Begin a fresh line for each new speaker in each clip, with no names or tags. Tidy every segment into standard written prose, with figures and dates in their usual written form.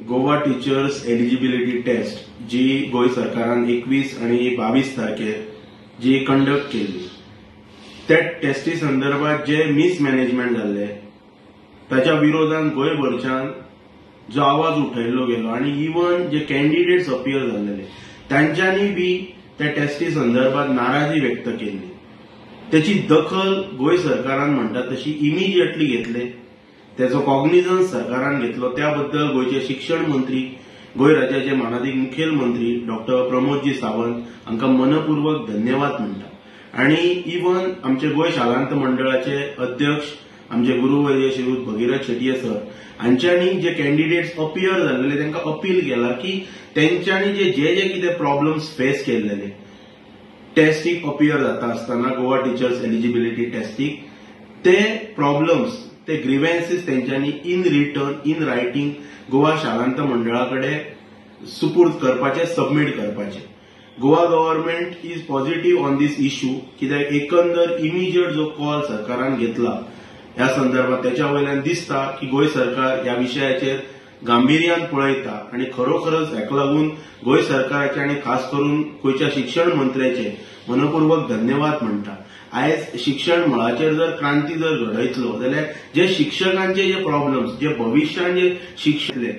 Goa teachers eligibility taste जी गोय सरकारान 21 आणि 22 तारखेर जी कंडक्ट केली, त्या टेस्टी संदर्भात जे मिसमॅनेजमेंट जाल्ले ताच्या विरोधान गोंयभरच्यान जो आवाज उठयल्लो गेलो आणि इवन जे कॅन्डिडेट्स अपियर जाल्ले तांच्यांनी बी त्या टेस्टी संदर्भात नाराजी व्यक्त केली. त्याची दखल गोंय सरकारान म्हणटा तशी इमिजिएटली घेतले. त्याचो कॉग्निझन्स सरकारान घेतलो. त्याबद्दल गोयचे शिक्षण मंत्री, गोंय राज्याचे माननीय मुखेलमंत्री डॉक्टर प्रमोदजी सावंत हांकां मनपूर्वक धन्यवाद म्हणटा. आणि इवन आमचे गोंय शालांत मंडळाचे अध्यक्ष आमचे गुरुवर्य श्रीयुत भगीरथ शेटये सर हांच्यांनी जे कॅन्डिडेट्स अपियर जाल्ले तांकां अपील केला की तेंच्यांनी जे जे कितें प्रॉब्लेम्स फेस केल्ले टेस्टीक अपियर जाता आसतना गोवा टीचर्स एलिजिबिलिटी टेस्टीक ते प्रॉब्लेम्स ते ग्रीव्हन्सेस तेंच्यांनी in return in writing Goa शालांत मंडळाकडे सुपूर्द करपाचे, सबमीट करपाचे. Goa government is positive on this issue कित्याक एकंदर इमिजिएट जो कॉल सरकारान घेतला ह्या संदर्भात त्याच्या वयल्यान दिसता की गोंय सरकार ह्या विशयाचेर गांभीर्यान पळयता आणि खरोखरच हेका लागून गोंय सरकाराचे आणि खास करून गोंयच्या शिक्षण मंत्र्याचे मनपूर्वक धन्यवाद म्हणटा. आयज शिक्षण मळाचेर जर क्रांती जर घडयतलो जाल्यार जे शिक्षकांचे जे प्रॉब्लेम्स जे भविश्यान जे शिक्षले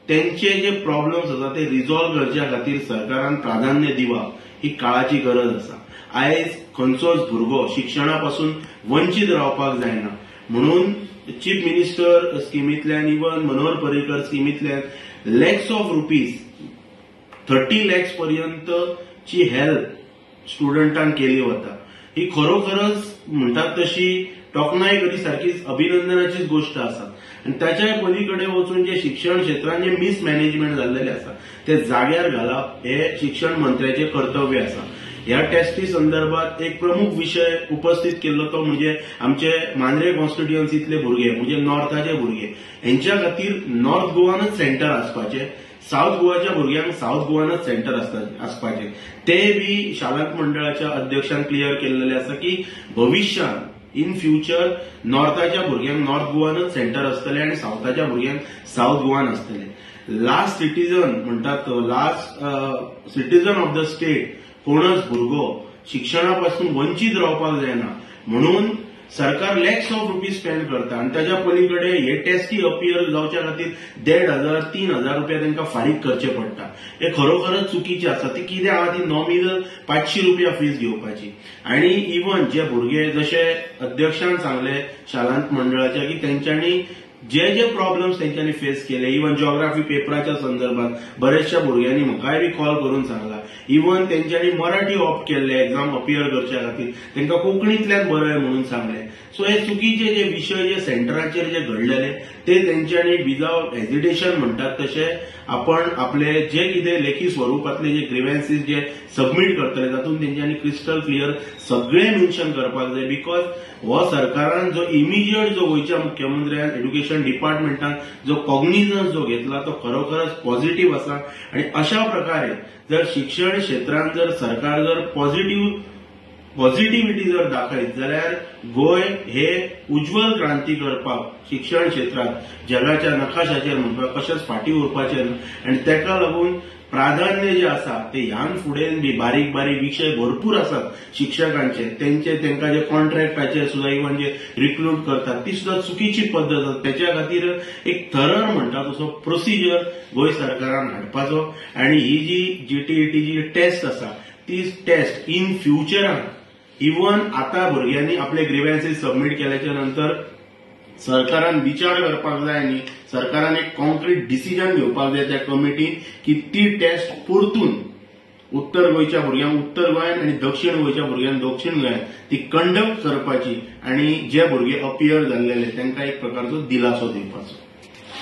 त्यांचे जे प्रॉब्लेम्स आसा ते रिझॉल्व करच्या खातीर सरकारान प्राधान्य दिवप ही काळाची गरज आसा. आयज खंयचोच भुरगो शिक्षणापासून वंचित रावपाक जायना म्हणून चीफ मिनिस्टर स्किमींतल्यान इवन मनोहर पर्रीकर स्किमींतल्यान लॅक्स ऑफ रुपीज 30 lakhs पर्यंतची हेल्प स्टुडंटांक केली वता. ही खरोखरच म्हणटात तशी तोखणाय करी सारखीच अभिनंदनाचीच गोष्ट आसा. आणि त्याच्या पलीकडे वचून जे शिक्षण क्षेत्रात जे मिसमॅनेजमेंट जाल्लेले आसा ते जाग्यार घालप हे शिक्षण मंत्र्याचे कर्तव्य आसा. ह्या टेस्टी संदर्भात एक प्रमुख विषय उपस्थित केल्लो तो म्हणजे आमचे मांद्रे कॉन्स्टिट्युएन्सीतले भुरगे म्हणजे नॉर्थाचे भुरगे यांच्या खातीर नॉर्थ गोवानच सेंटर आसपाचे, साऊथ गोवाच्या भुरग्यांक साऊथ गोवानच सेंटर आसपाचे. ते बी शालांत मंडळाच्या अध्यक्षान क्लियर केल्लेले आसा की भविष्यात इन फ्युचर नॉर्थाच्या भुरग्यांक नॉर्थ गोवानच सेंटर आसतले आणि साऊथाच्या भुरग्यांक साऊथ गोवान आसतले. लास्ट सिटीजन म्हणटात last citizen of the state कोणच भुरगो शिक्षणापासून वंचित रावपाक जायना म्हणून सरकार लॅक्स ऑफ रुपीज स्पेंड करता आणि त्याच्या पलीकडे हे टेस्टी अपियर जावच्या खातीर 1,500-3,000 रुपया तांकां फारीक करचे पडटा. हे खरोखरच चुकीचे आसा. ती कित्याक आहा ती नॉमिनल 500 रुपया फीज घेवपाची. आणि इवन जे भुरगे जशे अध्यक्षान सांगले शालांत मंडळाच्या की तेंच्यांनी जे प्रॉब्लेम्स तेंच्यांनी फेस केले इवन जिओग्राफी पेपराच्या संदर्भात बरेचशा भुरग्यांनी म्हाकाय बी कॉल करून सांगला. इवन तेंच्यांनी मराठी ऑप्ट केल्ले एक्झाम अपियर करच्या खातीर तांकां कोंकणींतल्यान बरय म्हणून सांगले. सो हे चुकीचे जे विषय जे सेंटराचेर जे घडलेले ते तेंच्यांनी विदाउट हेजिटेशन म्हणटात तशे आपण आपले जे कितें लेखी स्वरुपातले जे ग्रीव्हन्सेस जे सबमीट करतले तातूंत तेंच्यांनी क्रिस्टल क्लियर सगळे मेन्शन करपाक जाय. बिकॉज हो सरकारान जो इमिजिएट जो गोंयच्या मुख्यमंत्र्यान एड्युकेशन डिपार्टमेंटान जो कॉग्निझन्स जो घेतला तो खरोखरच पॉझिटिव्ह आसा. आणि अशा प्रकारे जर शिक्षण क्षेत्रांत जर सरकार जर पॉझिटिव्हिटी जर दाखयत जाल्यार गोंय हे उज्वल क्रांती करपाक शिक्षण क्षेत्रात जगाच्या नकाशाचेर म्हणपाक कशेंच फाटीं उरपाचें ना. आणि तेका लागून प्राधान्य जे आसा ते ह्यान फुडें बी बारीक बारीक विषय भरपूर आसात शिक्षकांचे तांकां जे कॉन्ट्रॅक्टाचे सुद्धा इवन जे रिक्रूट करतात ती सुद्धा चुकीची पद्दत आसा. त्याच्या खातीर एक थरर म्हणटा तसो प्रोसिजर गोंय सरकारान हाडपाचो. आणि ही जी जीटीईटी जी टेस्ट आसा ती टेस्ट इन फ्युचरान इवन आता भुरग्यांनी आपले ग्रीव्हन्सेस सबमीट केल्याच्या नंतर सरकारान विचार करपाक जाय न्ही, सरकारान एक कॉन्क्रीट डिसिजन घेवपाक जाय त्या कमिटीन की ती टेस्ट परतून उत्तर गोंयच्या भुरग्यांक उत्तर गोंयान आणि दक्षिण गोंयच्या भुरग्यांक दक्षिण गोंयान ती कंडक्ट करपाची आणि जे भुरगे अपियर जाल्लेले तांकां एक प्रकारचो दिलासो दिवपाचो.